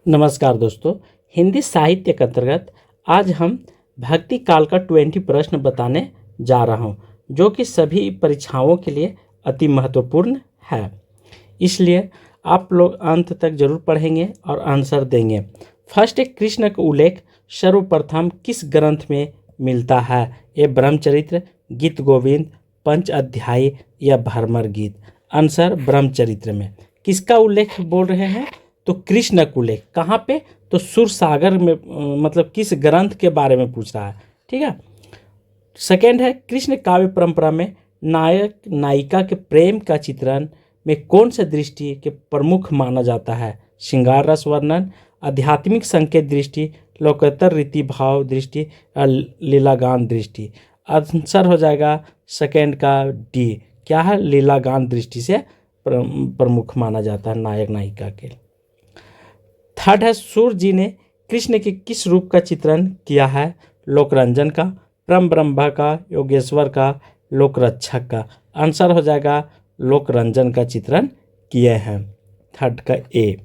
नमस्कार दोस्तों। हिंदी साहित्य के अंतर्गत आज हम भक्ति काल का 20 प्रश्न बताने जा रहा हूं, जो कि सभी परीक्षाओं के लिए अति महत्वपूर्ण है। इसलिए आप लोग अंत तक जरूर पढ़ेंगे और आंसर देंगे। फर्स्ट है, कृष्ण का उल्लेख सर्वप्रथम किस ग्रंथ में मिलता है? ये ब्रह्मचरित्र, गीत गोविंद, पंच अध्याय या भरमर गीत? आंसर ब्रह्मचरित्र में। किसका उल्लेख बोल रहे हैं? तो कृष्ण का उल्लेख कहाँ पे? तो सुर सागर में, मतलब किस ग्रंथ के बारे में पूछ रहा है। ठीक है। सेकेंड है, कृष्ण काव्य परंपरा में नायक नायिका के प्रेम का चित्रण में कौन से दृष्टि के प्रमुख माना जाता है? श्रृंगार रस वर्णन, आध्यात्मिक संकेत दृष्टि, लोकोत्तर रीति भाव दृष्टि, लीलागान दृष्टि? आंसर हो जाएगा सेकेंड का डी। क्या है? लीलागान दृष्टि से प्रमुख माना जाता है नायक नायिका के। थर्ड है, सूर्य जी ने कृष्ण के किस रूप का चित्रण किया है? लोकरंजन का, परम ब्रह्मा का, योगेश्वर का, लोकरक्षक का? आंसर हो जाएगा लोकरंजन का चित्रण किए हैं, थर्ड का ए।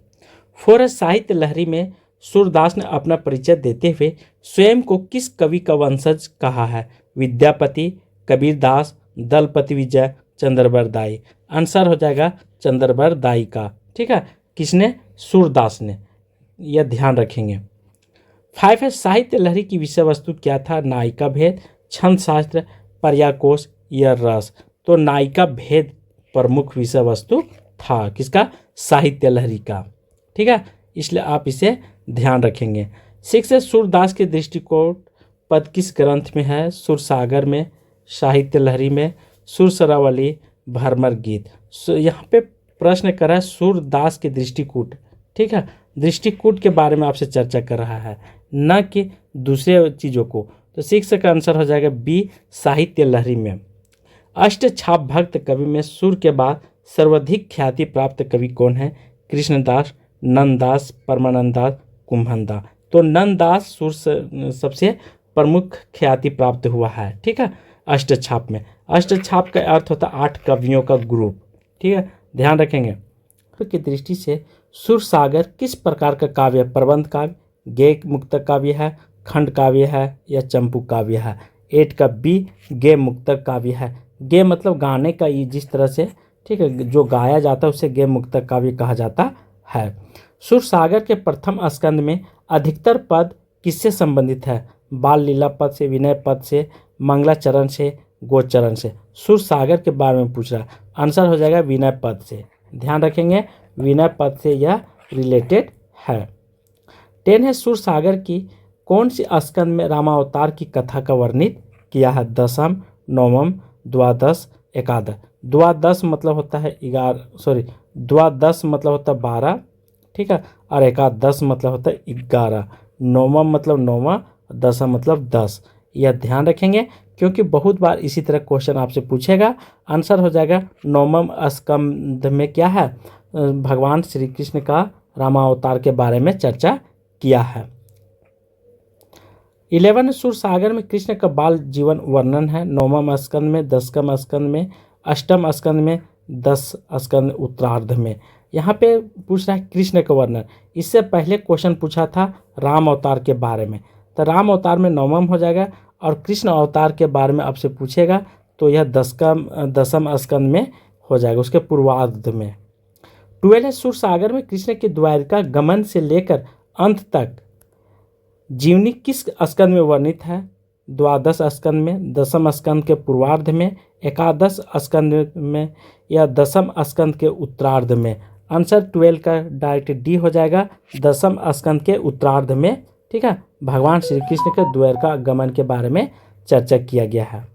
फोर है, साहित्य लहरी में सूरदास ने अपना परिचय देते हुए स्वयं को किस कवि का वंशज कहा है? विद्यापति, कबीरदास, दलपति विजय, चंद्रबर दाई? आंसर हो जाएगा चंद्रबर दाई का। ठीक है। किसने? सूरदास ने। यह ध्यान रखेंगे। 5 है, साहित्य लहरी की विषय वस्तु क्या था? नायिका भेद, छंद शास्त्र, पर्याकोश या रस? तो नायिका भेद प्रमुख विषय वस्तु था। किसका? साहित्य लहरी का। ठीक है, इसलिए आप इसे ध्यान रखेंगे। 6 है, सूरदास के दृष्टिकोण पद किस ग्रंथ में है? सुरसागर में, साहित्य लहरी में, सुरसरावली, भरमर गीत? यहाँ पे प्रश्न करा है सूरदास के दृष्टिकूट। ठीक है, दृष्टिकूट के बारे में आपसे चर्चा कर रहा है, न कि दूसरे चीज़ों को। तो 6 का आंसर हो जाएगा बी, साहित्य लहरी में। अष्टछाप भक्त कवि में सुर के बाद सर्वाधिक ख्याति प्राप्त कवि कौन है? कृष्णदास, नंददास, परमानंददास, कुंभनदास? तो नंददास सुर सबसे प्रमुख ख्याति प्राप्त हुआ है। ठीक है, अष्टछाप में। अष्टछाप का अर्थ होता है 8 कवियों का ग्रुप। ठीक है, ध्यान रखेंगे। की दृष्टि से सुरसागर किस प्रकार का काव्य? प्रबंध काव्य, गेय मुक्तक काव्य है, खंड काव्य है या चंपू काव्य है? 8 का बी, गेय मुक्तक काव्य है। गेय मतलब गाने का, जिस तरह से, ठीक है, जो गाया जाता है उसे गेय मुक्तक काव्य कहा जाता है। सुरसागर के प्रथम स्कंद में अधिकतर पद किससे संबंधित है? बाल लीला पद से, विनय पद से, मंगलाचरण से, गोचरण से? सुरसागर के बारे में पूछ रहा है। आंसर हो जाएगा विनय पद से। ध्यान रखेंगे, विनय पद से यह रिलेटेड है। 10 है, सुरसागर की कौन सी स्कंद में रामावतार की कथा का वर्णित किया है? दशम, नवम, द्वादश, एकादश? द्वादश मतलब होता है 12 12। ठीक है, और एकादश मतलब होता है 11। नवम मतलब 9, दशम मतलब 10। यह ध्यान रखेंगे, क्योंकि बहुत बार इसी तरह क्वेश्चन आपसे पूछेगा। आंसर हो जाएगा नवम स्कंद में क्या है? भगवान श्री कृष्ण का रामावतार के बारे में चर्चा किया है। 11 सुरसागर में कृष्ण का बाल जीवन वर्णन है। 9वें स्कंद में, 10वें स्कंद में, 8वें स्कंद में, 10 स्कंद उत्तरार्ध में? यहाँ पे पूछ रहा है कृष्ण का वर्णन। इससे पहले क्वेश्चन पूछा था राम अवतार के बारे में, तो राम अवतार में 9वां हो जाएगा, और कृष्ण अवतार के बारे में आपसे पूछेगा तो यह 10वें स्कंद में हो जाएगा, उसके पूर्वार्ध में। 12 है, सुरसागर में कृष्ण के द्वारिका गमन से लेकर अंत तक जीवनी किस स्कंद में वर्णित है? द्वादश स्कंद में, दशम स्कंद के पूर्वार्ध में, एकादश स्कंद में या दशम स्कंद के उत्तरार्ध में? आंसर 12 का डायरेक्ट डी हो जाएगा, दशम स्कंद के उत्तरार्ध में। ठीक है, भगवान श्री कृष्ण के द्वारिका गमन के बारे में चर्चा किया गया है।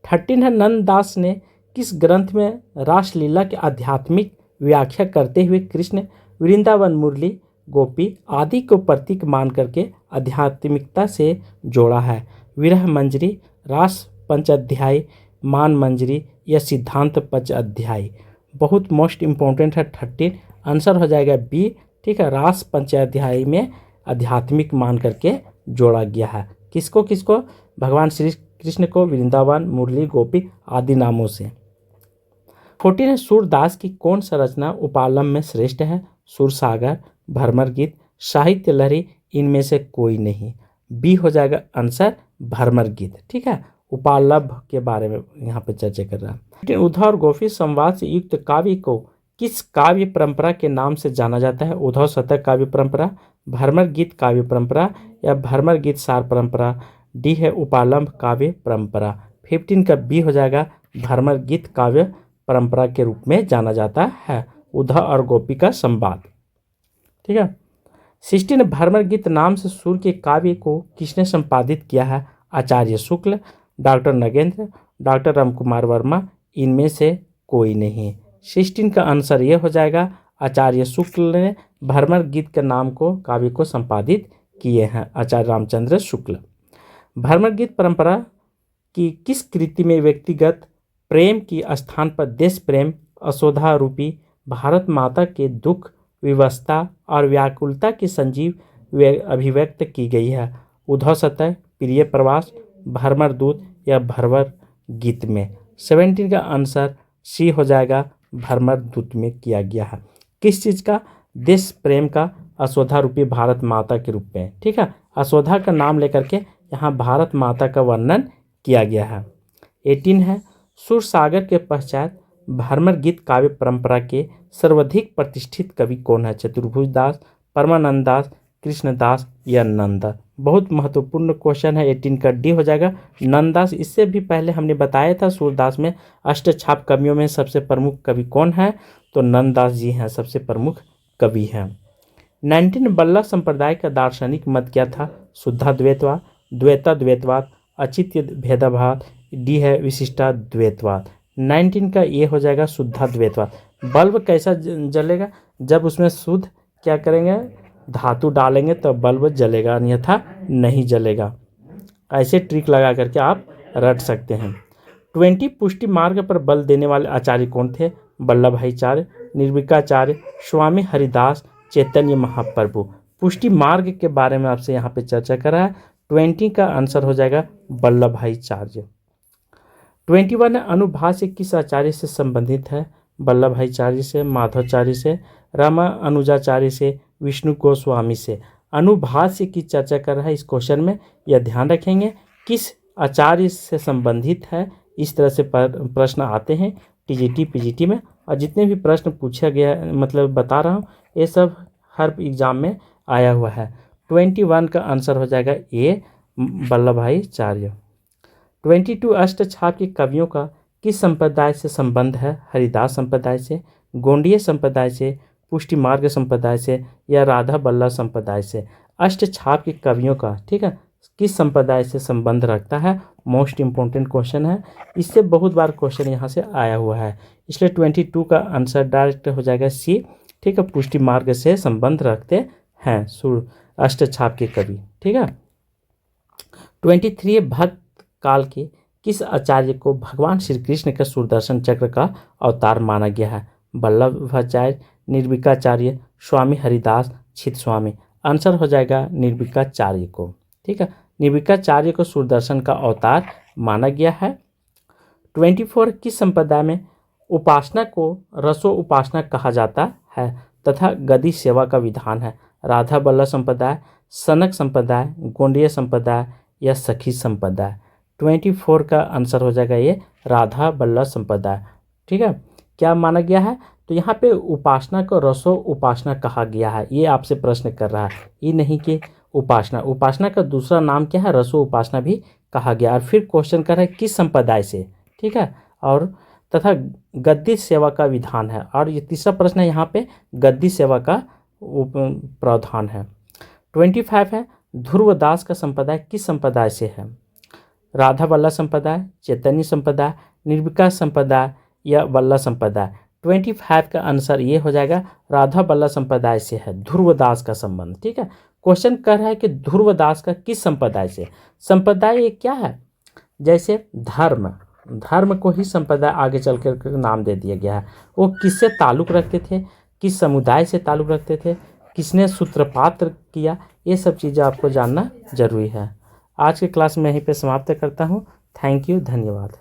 13 है, नंददास ने किस ग्रंथ में रासलीला के आध्यात्मिक व्याख्या करते हुए कृष्ण, वृंदावन मुरली, गोपी आदि को प्रतीक मान करके आध्यात्मिकता से जोड़ा है? विरह मंजरी, रास पंचाध्याय, मान मंजरी या सिद्धांत पंच अध्याय? बहुत मोस्ट इम्पोर्टेंट है 13। आंसर हो जाएगा बी। ठीक है, रास पंचाध्याय में आध्यात्मिक मान करके जोड़ा गया है। किसको किसको? भगवान श्री कृष्ण को वृंदावन, मुरली, गोपी आदि नामों से। 14 है, सूरदास की कौन सा रचना उपालम में श्रेष्ठ है? सुरसागर, भरमर गीत, साहित्य लहरी इनमें से कोई नहीं। बी हो जाएगा आंसर भ्रमर गीत। ठीक है, उपालभ के बारे में यहाँ पे चर्चा कर रहा है। लेकिन उद्धव और गोपी संवाद से युक्त काव्य को किस काव्य परंपरा के नाम से जाना जाता है? उद्धव शतक काव्य परंपरा, भ्रमर गीत काव्य परंपरा या भ्रमर गीत सार परंपरा। डी है उपालंब काव्य परंपरा। 15 का बी हो जाएगा भ्रमर गीत काव्य परंपरा के रूप में जाना जाता है। उद्धव और गोपी का संवाद। ठीक है। 16 भ्रमर गीत नाम से शुरू के काव्य को किसने संपादित किया है? आचार्य शुक्ल, डॉक्टर नगेंद्र, डॉक्टर रामकुमार वर्मा, इनमें से कोई नहीं। 16 का आंसर ये हो जाएगा आचार्य शुक्ल ने भ्रमर गीत के नाम को काव्य को संपादित किए हैं, आचार्य रामचंद्र शुक्ल। भ्रमर गीत परंपरा की किस कृति में व्यक्तिगत प्रेम की स्थान पर देश प्रेम, असोधा रूपी भारत माता के दुख, विवशता और व्याकुलता की संजीव अभिव्यक्त की गई है? उद्धव शतक, प्रिय प्रवास, भ्रमर दूत या भ्रमर गीत में? 17 का आंसर सी हो जाएगा भ्रमर दूत में किया गया है। किस चीज़ का? देश प्रेम का, असोधा रूपी भारत माता के रूप में। ठीक है, असोधा का नाम लेकर के यहाँ भारत माता का वर्णन किया गया है। 18 है सूरसागर के पश्चात भ्रमर गीत काव्य परंपरा के सर्वाधिक प्रतिष्ठित कवि कौन है? चतुर्भुज दास, परमानंद दास, कृष्णदास या नंदा? बहुत महत्वपूर्ण क्वेश्चन है। 18 का डी हो जाएगा नंददास। इससे भी पहले हमने बताया था सूरदास में अष्टछाप कवियों में सबसे प्रमुख कवि कौन है? तो नंददास जी हैं, सबसे प्रमुख कवि हैं। 19 बल्लभ संप्रदाय का दार्शनिक मत क्या था? शुद्धाद्वैतवाद, द्वैताद्वैतवाद, अचित्य भेदभाव, डी है विशिष्टाद्वैतवाद। 19 का ये हो जाएगा शुद्धाद्वैतवाद। बल्ब कैसा जलेगा? जब उसमें शुद्ध क्या करेंगे? धातु डालेंगे तो बल्ब जलेगा, अन्यथा नहीं जलेगा। ऐसे ट्रिक लगा करके आप रट सकते हैं। 20 पुष्टि मार्ग पर बल देने वाले आचार्य कौन थे? वल्लभाचार्य, निर्विकाचार्य, स्वामी हरिदास, चैतन्य महाप्रभु। पुष्टि मार्ग के बारे में आपसे यहाँ पे चर्चा करा है। 20 का आंसर हो जाएगा वल्लभाचार्य। 21 अनुभाष्य किस आचार्य से संबंधित है? वल्लभाचार्य से, माधवाचार्य से, रामा अनुजाचार्य से, विष्णु गोस्वामी से। अनुभाष्य की चर्चा कर रहा है इस क्वेश्चन में, यह ध्यान रखेंगे किस आचार्य से संबंधित है। इस तरह से प्रश्न आते हैं टीजीटी पीजीटी में, और जितने भी प्रश्न पूछा गया मतलब बता रहा हूँ ये सब हर एग्जाम में आया हुआ है। 21 का आंसर हो जाएगा ए वल्लभाचार्य। 22 अष्टछाप के कवियों का किस संप्रदाय से संबंध है? हरिदास संप्रदाय से, गोंडीय संप्रदाय से, पुष्टि मार्ग संप्रदाय से या राधा बल्लभ संप्रदाय से? अष्टछाप के कवियों का, ठीक है, किस संप्रदाय से संबंध रखता है? मोस्ट इंपॉर्टेंट क्वेश्चन है, इससे बहुत बार क्वेश्चन यहाँ से आया हुआ है, इसलिए 22 का आंसर डायरेक्ट हो जाएगा सी। ठीक है, पुष्टि मार्ग से संबंध रखते हैं अष्टछाप के कवि। ठीक है। 23 भक्त काल के किस आचार्य को भगवान श्री कृष्ण का सुदर्शन चक्र का अवतार माना गया है? वल्लभाचार्य, निर्विकाचार्य, स्वामी हरिदास, छित स्वामी। आंसर हो जाएगा निर्विकाचार्य को। ठीक है, निर्विकाचार्य को सुदर्शन का अवतार माना गया है। 24 किस संप्रदाय में उपासना को रसो उपासना कहा जाता है तथा गदी सेवा का विधान है? राधा बल्लभ संप्रदाय, सनक संप्रदाय, गोंडीय संप्रदाय या सखी संप्रदाय? 24 का आंसर हो जाएगा ये राधा बल्लभ संप्रदाय। ठीक है, क्या माना गया है? तो यहाँ पे उपासना को रसो उपासना कहा गया है, ये आपसे प्रश्न कर रहा है, ये नहीं कि उपासना का दूसरा नाम क्या है? रसो उपासना भी कहा गया। और फिर क्वेश्चन कर रहा है किस संप्रदाय से? ठीक है, और तथा गद्दी सेवा का विधान है, और ये तीसरा प्रश्न है यहाँ पे गद्दी सेवा का प्रावधान है। 25 है ध्रुवदास का संप्रदाय किस संप्रदाय से है? राधा बल्लभ संप्रदाय, चैतन्य संप्रदाय, निर्विका संप्रदाय या बल्लभ संप्रदाय? 25 का आंसर ये हो जाएगा राधा बल्लभ संप्रदाय से है ध्रुवदास का संबंध। ठीक है, क्वेश्चन कर रहा है कि ध्रुवदास का किस संप्रदाय से? संप्रदाय ये क्या है? जैसे धर्म को ही संप्रदाय आगे चल कर नाम दे दिया गया है। वो किससे ताल्लुक़ रखते थे, किस समुदाय से ताल्लुक़ रखते थे, किसने सूत्रपात किया, ये सब चीज़ें आपको जानना जरूरी है। आज के क्लास में यहीं पे समाप्त करता हूँ। थैंक यू, धन्यवाद।